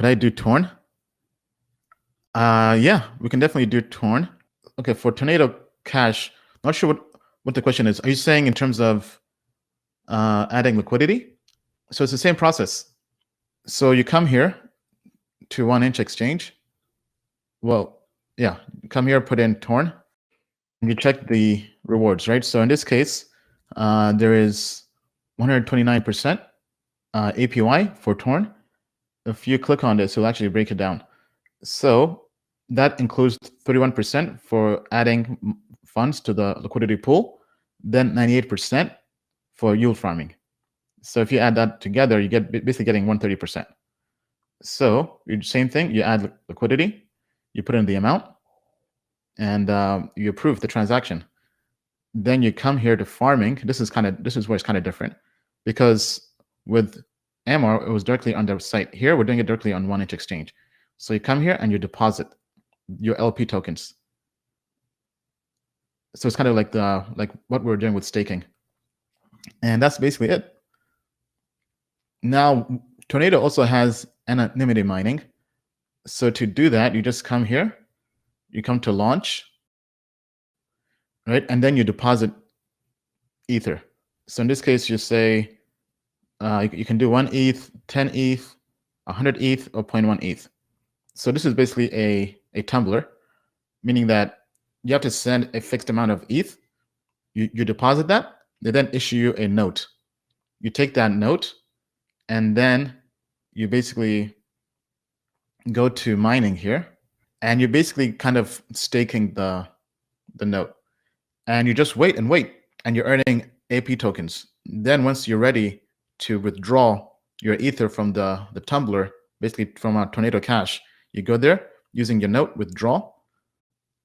Could I do torn? Yeah, we can definitely do torn. Okay, for Tornado Cash, not sure what the question is. Are you saying in terms of adding liquidity? So it's the same process. So you come here to 1inch exchange. Well, yeah, come here, put in torn, and you check the rewards, right? So in this case, there is 129% APY for torn. If you click on this, it'll actually break it down. So that includes 31% for adding funds to the liquidity pool, then 98% for yield farming. So if you add that together, you get basically getting 130%. So same thing, you add liquidity, you put in the amount, and you approve the transaction. Then you come here to farming. This is where it's kind of different, because with Amor, it was directly on the site. Here, we're doing it directly on 1inch exchange. So you come here and you deposit your LP tokens. So it's kind of like what we're doing with staking. And that's basically it. Now, Tornado also has anonymity mining. So to do that, you just come here, you come to launch, right? And then you deposit Ether. So in this case, you say you can do 1 ETH, 10 ETH, 100 ETH, or 0.1 ETH. So this is basically a tumbler, meaning that you have to send a fixed amount of ETH. You deposit that, they then issue you a note. You take that note, and then you basically go to mining here, and you're basically kind of staking the note. And you just wait, and you're earning AP tokens. Then once you're ready to withdraw your Ether from the tumbler, basically from a Tornado Cash, you go there using your note, withdraw,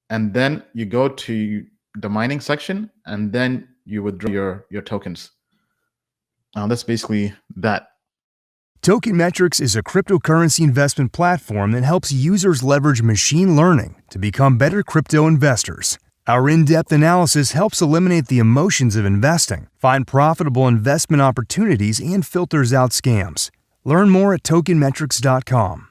and then you go to the mining section, and then you withdraw your tokens. That's basically that. Token Metrics is a cryptocurrency investment platform that helps users leverage machine learning to become better crypto investors. Our in-depth analysis helps eliminate the emotions of investing, find profitable investment opportunities, and filters out scams. Learn more at tokenmetrics.com.